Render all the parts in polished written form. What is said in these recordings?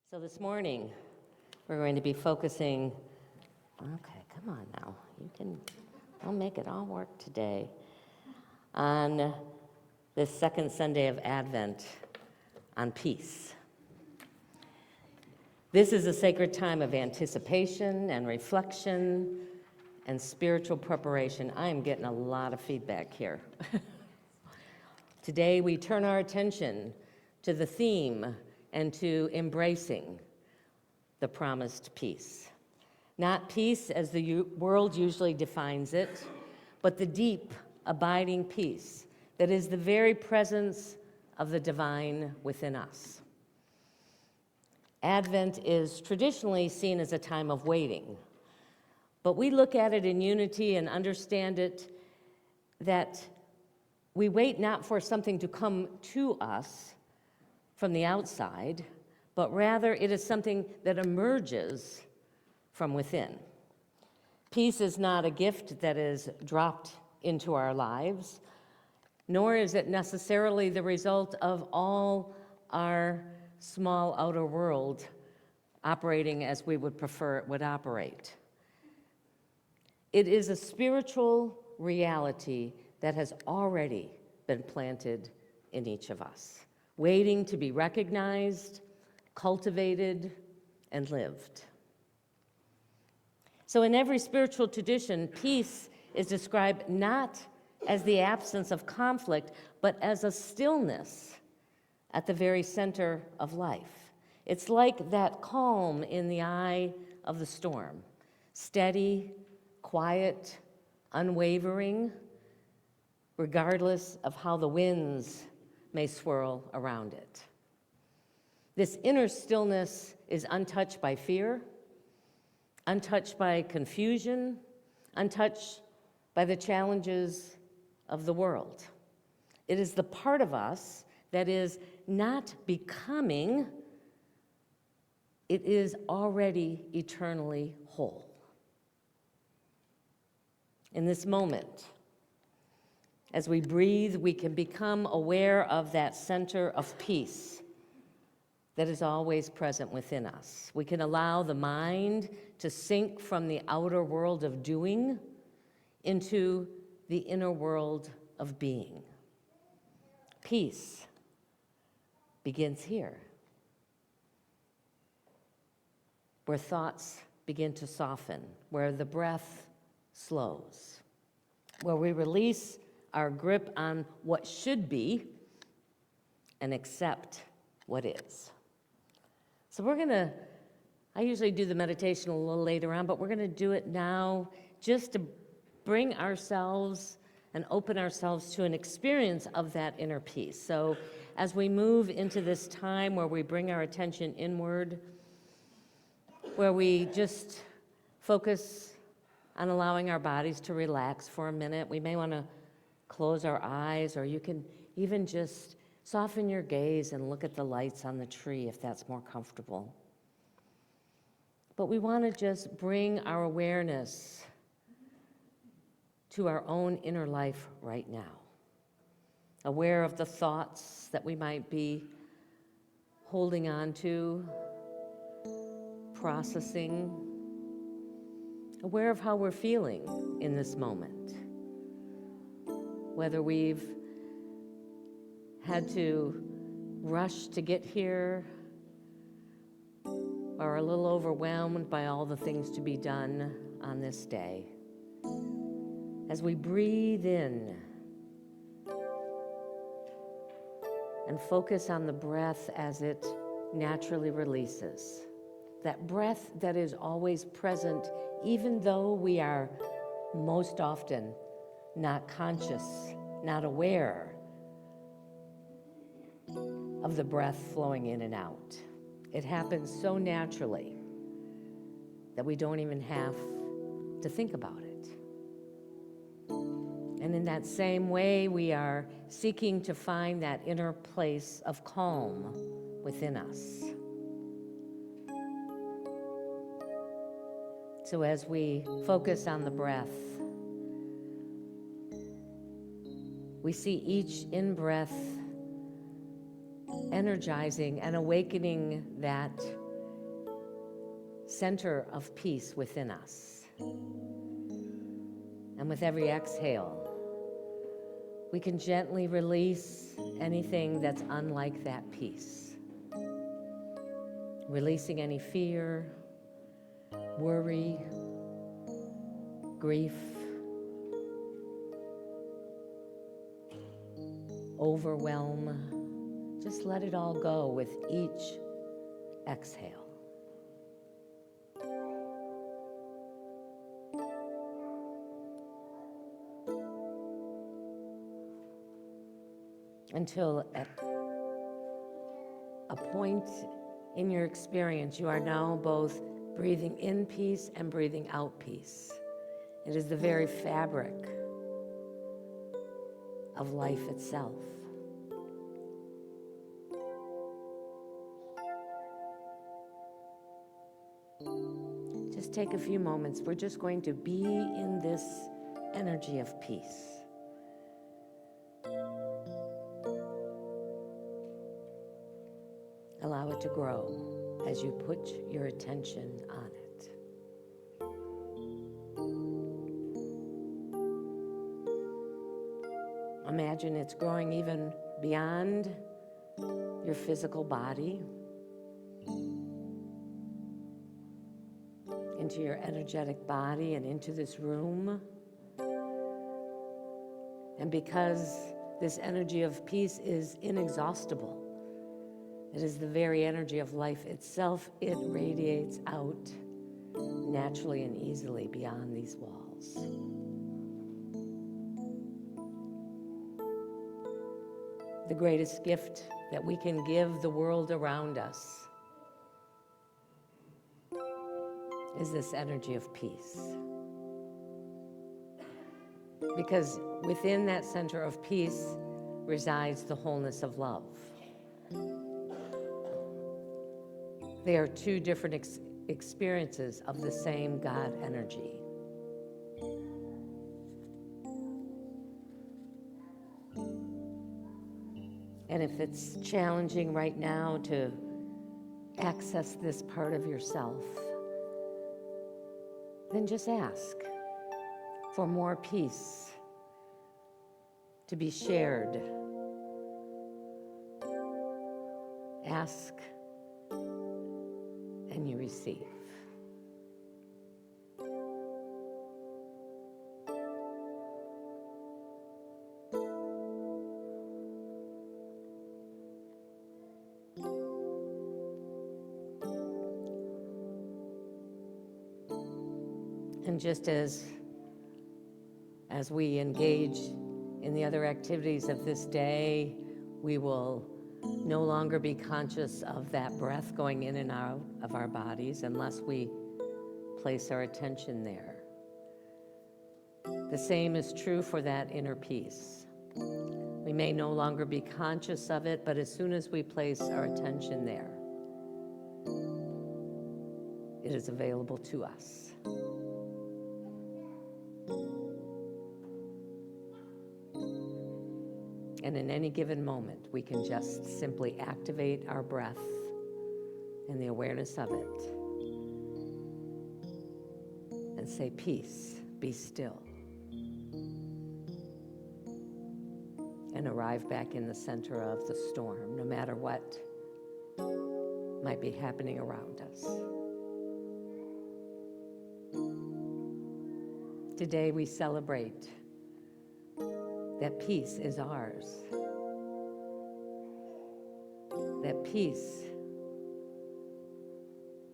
So this morning, we're going to be focusing, okay, come on now, I'll make it all work today, on this second Sunday of Advent, on peace. This is a sacred time of anticipation and reflection and spiritual preparation. I am getting a lot of feedback here. Today, we turn our attention to the theme and to embracing the promised peace. Not peace as the world usually defines it, but the deep, abiding peace that is the very presence of the divine within us. Advent is traditionally seen as a time of waiting, but we look at it in unity and understand it that we wait not for something to come to us from the outside, but rather it is something that emerges from within. Peace is not a gift that is dropped into our lives, nor is it necessarily the result of all our small outer world operating as we would prefer it would operate. It is a spiritual reality that has already been planted in each of us, waiting to be recognized, cultivated, and lived. So in every spiritual tradition, peace is described not as the absence of conflict, but as a stillness at the very center of life. It's like that calm in the eye of the storm, steady, quiet, unwavering, regardless of how the winds may swirl around it. This inner stillness is untouched by fear, untouched by confusion, untouched by the challenges of the world. It is the part of us that is not becoming, it is already eternally whole. In this moment, as we breathe, we can become aware of that center of peace that is always present within us. We can allow the mind to sink from the outer world of doing into the inner world of being. Peace begins here, where thoughts begin to soften, where the breath slows, where we release our grip on what should be and accept what is. So I usually do the meditation a little later on, but we're going to do it now just to bring ourselves and open ourselves to an experience of that inner peace. So as we move into this time where we bring our attention inward, where we just focus on allowing our bodies to relax for a minute, we may want to close our eyes, or you can even just soften your gaze and look at the lights on the tree if that's more comfortable. But we want to just bring our awareness to our own inner life right now. Aware of the thoughts that we might be holding on to, processing. Aware of how we're feeling in this moment. Whether we've had to rush to get here or a little overwhelmed by all the things to be done on this day. As we breathe in and focus on the breath as it naturally releases, that breath that is always present, even though we are most often not conscious, not aware of the breath flowing in and out. It happens so naturally that we don't even have to think about it. And in that same way, we are seeking to find that inner place of calm within us. So as we focus on the breath, we see each in-breath energizing and awakening that center of peace within us. And with every exhale, we can gently release anything that's unlike that peace. Releasing any fear, worry, grief, overwhelm. Just let it all go with each exhale. Until at a point in your experience, you are now both breathing in peace and breathing out peace. It is the very fabric of life itself. Just take a few moments. We're just going to be in this energy of peace. Allow it to grow as you put your attention on it. Imagine it's growing even beyond your physical body, into your energetic body and into this room. And because this energy of peace is inexhaustible, it is the very energy of life itself, it radiates out naturally and easily beyond these walls. The greatest gift that we can give the world around us is this energy of peace. Because within that center of peace resides the wholeness of love. They are two different experiences of the same God energy. And if it's challenging right now to access this part of yourself, then just ask for more peace to be shared. Ask and you receive. And just as we engage in the other activities of this day, we will no longer be conscious of that breath going in and out of our bodies unless we place our attention there. The same is true for that inner peace. We may no longer be conscious of it, but as soon as we place our attention there, it is available to us. And in any given moment, we can just simply activate our breath and the awareness of it and say, peace, be still. And arrive back in the center of the storm, no matter what might be happening around us. Today we celebrate that peace is ours. That peace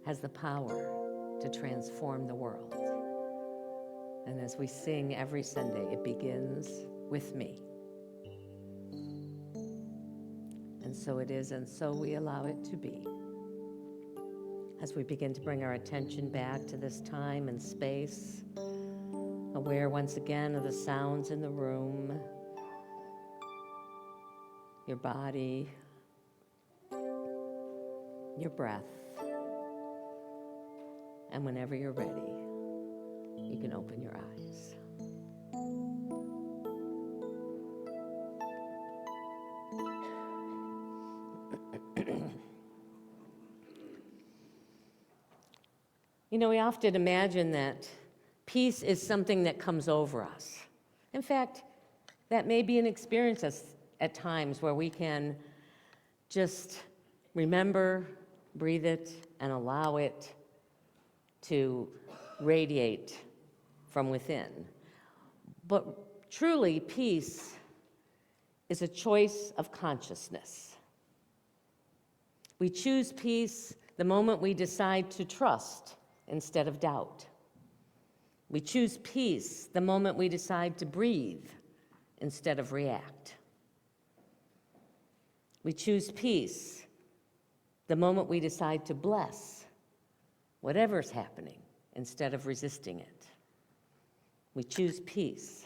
has the power to transform the world. And as we sing every Sunday, it begins with me. And so it is, and so we allow it to be. As we begin to bring our attention back to this time and space, aware once again of the sounds in the room, your body, your breath, and whenever you're ready, you can open your eyes. You know, we often imagine that peace is something that comes over us. In fact, that may be an experience at times where we can just remember, breathe it, and allow it to radiate from within. But truly, peace is a choice of consciousness. We choose peace the moment we decide to trust instead of doubt. We choose peace the moment we decide to breathe instead of react. We choose peace the moment we decide to bless whatever's happening instead of resisting it. We choose peace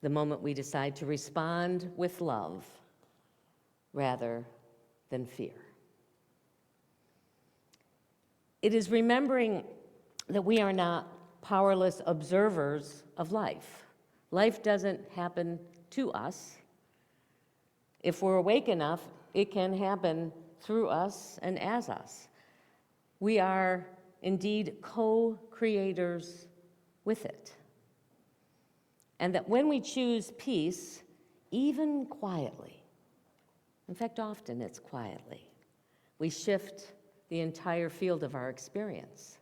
the moment we decide to respond with love rather than fear. It is remembering that we are not powerless observers of life. Life doesn't happen to us. If we're awake enough, it can happen through us and as us. We are indeed co-creators with it. And that when we choose peace, even quietly, in fact, often it's quietly, we shift the entire field of our experience.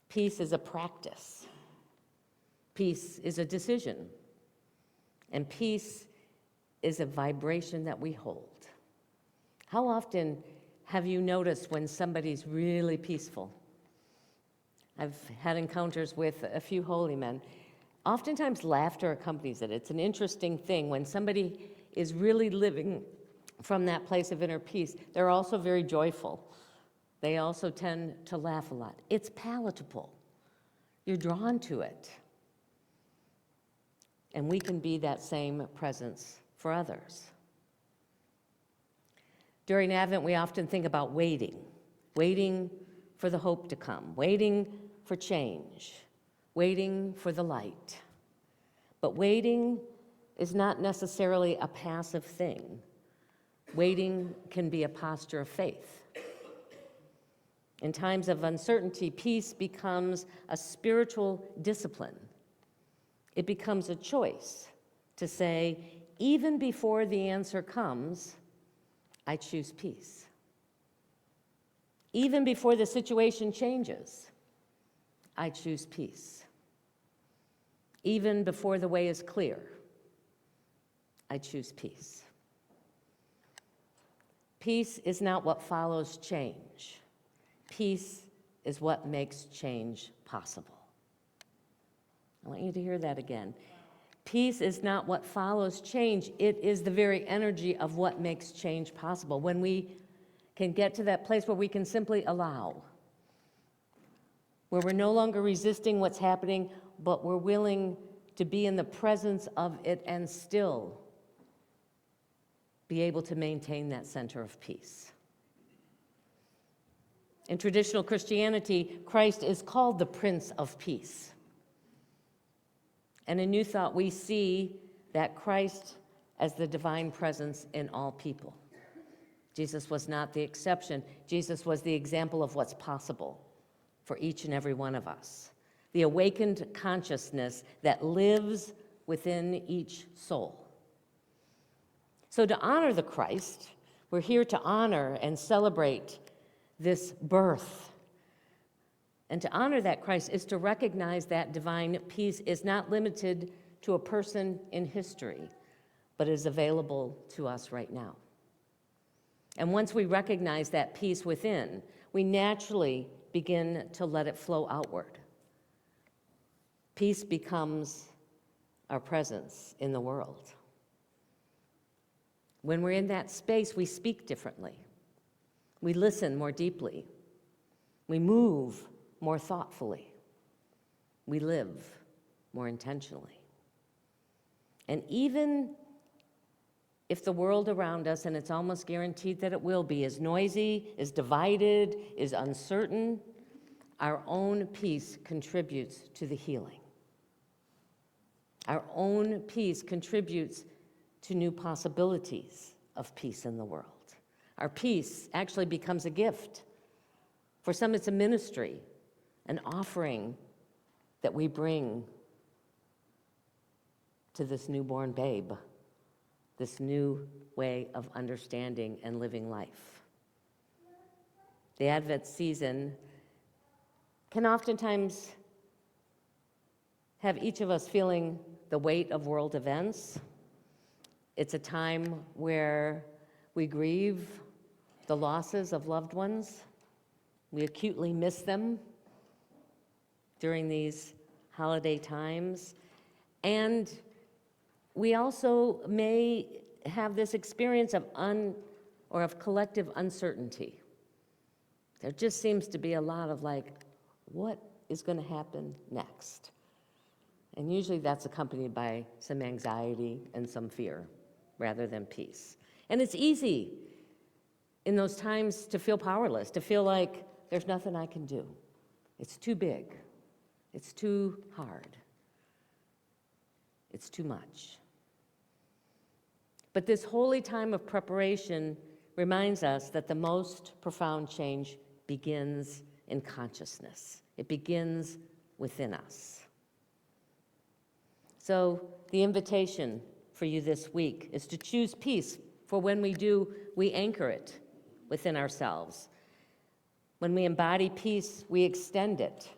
Peace is a practice. Peace is a decision. And peace is a vibration that we hold. How often have you noticed when somebody's really peaceful? I've had encounters with a few holy men. Oftentimes laughter accompanies it. It's an interesting thing. When somebody is really living from that place of inner peace, they're also very joyful. They also tend to laugh a lot. It's palatable. You're drawn to it. And we can be that same presence for others. During Advent, we often think about waiting for the hope to come, waiting for change, waiting for the light. But waiting is not necessarily a passive thing. Waiting can be a posture of faith. In times of uncertainty, peace becomes a spiritual discipline. It becomes a choice to say, even before the answer comes, I choose peace. Even before the situation changes, I choose peace. Even before the way is clear, I choose peace. Peace is not what follows change. Peace is what makes change possible. I want you to hear that again. Peace is not what follows change. It is the very energy of what makes change possible. When we can get to that place where we can simply allow, where we're no longer resisting what's happening, but we're willing to be in the presence of it and still be able to maintain that center of peace. In traditional Christianity, Christ is called the Prince of Peace. And in New Thought, we see that Christ as the divine presence in all people. Jesus was not the exception. Jesus was the example of what's possible for each and every one of us. The awakened consciousness that lives within each soul. So to honor the Christ, we're here to honor and celebrate this birth. And to honor that Christ is to recognize that divine peace is not limited to a person in history, but is available to us right now. And once we recognize that peace within, we naturally begin to let it flow outward. Peace becomes our presence in the world. When we're in that space, we speak differently. We listen more deeply. We move more thoughtfully. We live more intentionally. And even if the world around us, and it's almost guaranteed that it will be, is noisy, is divided, is uncertain, our own peace contributes to the healing. Our own peace contributes to new possibilities of peace in the world. Our peace actually becomes a gift. For some, it's a ministry, an offering that we bring to this newborn babe, this new way of understanding and living life. The Advent season can oftentimes have each of us feeling the weight of world events. It's a time where we grieve the losses of loved ones. We acutely miss them during these holiday times. And we also may have this experience of collective uncertainty. There just seems to be a lot of what is going to happen next? And usually that's accompanied by some anxiety and some fear rather than peace. And it's easy in those times to feel powerless, to feel like there's nothing I can do. It's too big. It's too hard. It's too much. But this holy time of preparation reminds us that the most profound change begins in consciousness. It begins within us. So the invitation for you this week is to choose peace, for when we do, we anchor it within ourselves. When we embody peace, we extend it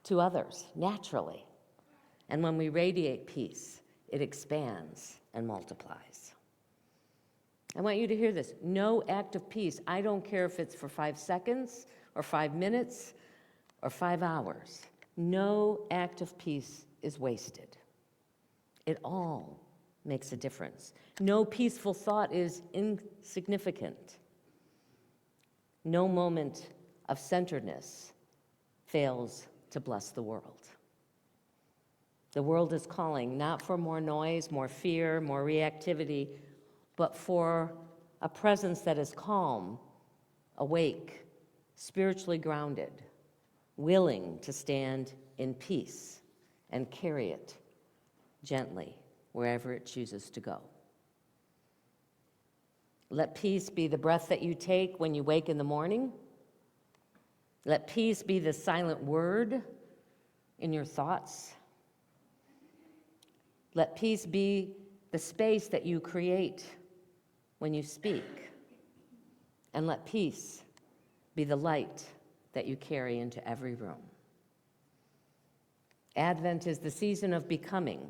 to others naturally. And when we radiate peace, it expands and multiplies. I want you to hear this. No act of peace, I don't care if it's for 5 seconds or 5 minutes or 5 hours, no act of peace is wasted. It all makes a difference. No peaceful thought is insignificant. No moment of centeredness fails to bless the world. The world is calling not for more noise, more fear, more reactivity, but for a presence that is calm, awake, spiritually grounded, willing to stand in peace and carry it gently wherever it chooses to go. Let peace be the breath that you take when you wake in the morning. Let peace be the silent word in your thoughts. Let peace be the space that you create when you speak. And let peace be the light that you carry into every room. Advent is the season of becoming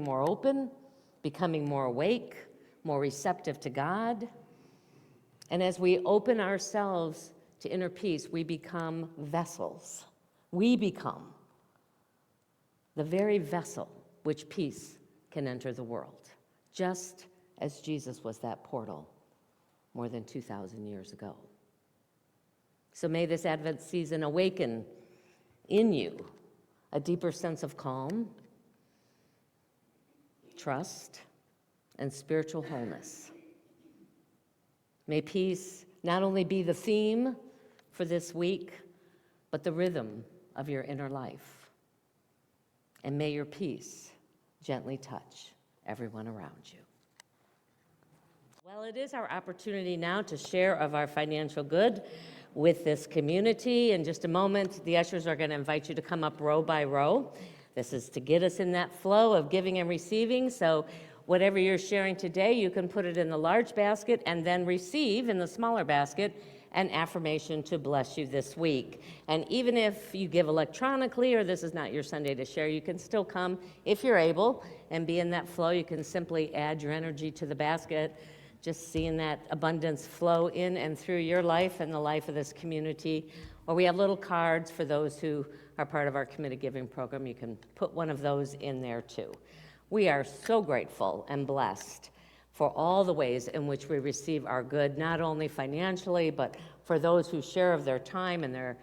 more open, becoming more awake, more receptive to God. And as we open ourselves to inner peace, we become vessels. We become the very vessel which peace can enter the world, just as Jesus was that portal more than 2,000 years ago. So may this Advent season awaken in you a deeper sense of calm, trust, and spiritual wholeness. May peace not only be the theme for this week, but the rhythm of your inner life. And may your peace gently touch everyone around you. Well, it is our opportunity now to share of our financial good with this community. In just a moment, the ushers are going to invite you to come up row by row. This is to get us in that flow of giving and receiving. So whatever you're sharing today, you can put it in the large basket and then receive in the smaller basket an affirmation to bless you this week. And even if you give electronically or this is not your Sunday to share, you can still come if you're able and be in that flow. You can simply add your energy to the basket, just seeing that abundance flow in and through your life and the life of this community. Or we have little cards for those who are part of our committed giving program. You can put one of those in there too. We are so grateful and blessed for all the ways in which we receive our good, not only financially, but for those who share of their time and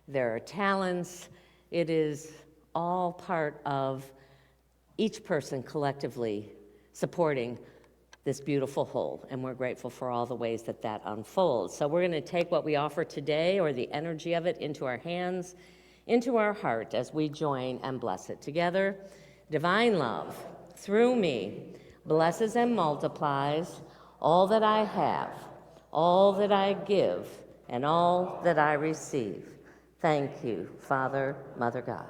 their talents. It is all part of each person collectively supporting this beautiful whole, and we're grateful for all the ways that that unfolds. So we're going to take what we offer today, or the energy of it, into our hands, into our heart as we join and bless it together. Divine love, through me, blesses and multiplies all that I have, all that I give and all that I receive. Thank you, Father, Mother God.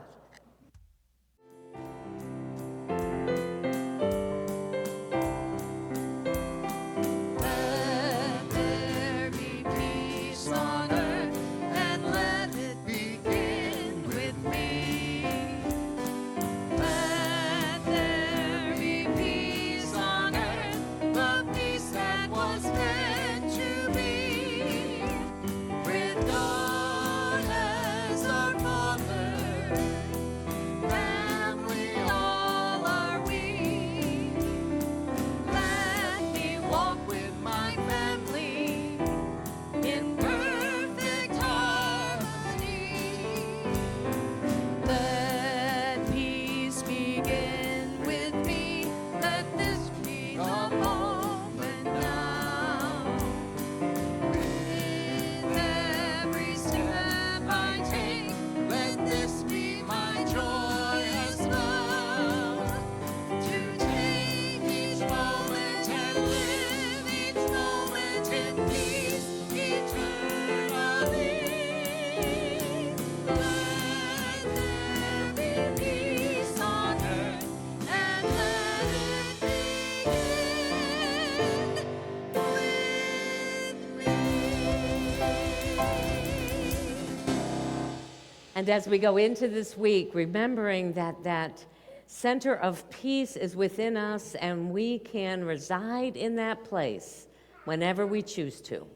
And as we go into this week, remembering that that center of peace is within us and we can reside in that place whenever we choose to.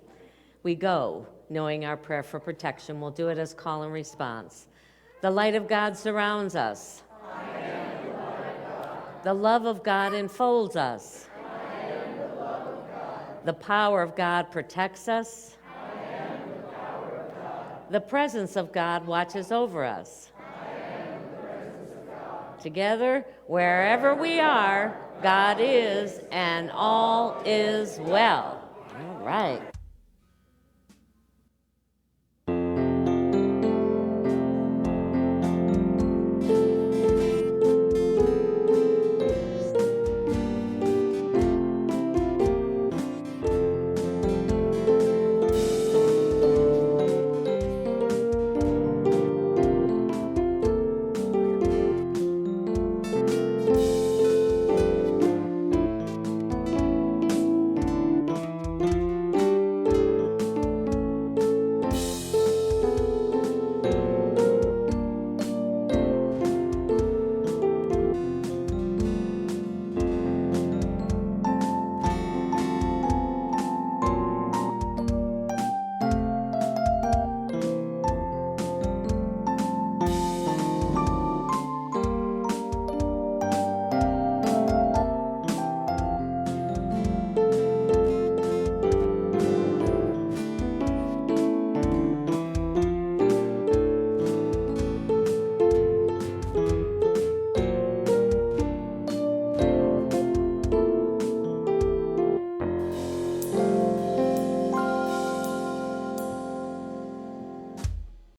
We go knowing our prayer for protection. We'll do it as call and response. The light of God surrounds us. I am the light of God. The love of God enfolds us. I am the love of God. The power of God protects us. The presence of God watches over us. I am the presence of God. Together, wherever we are, God is, and all is well. All right.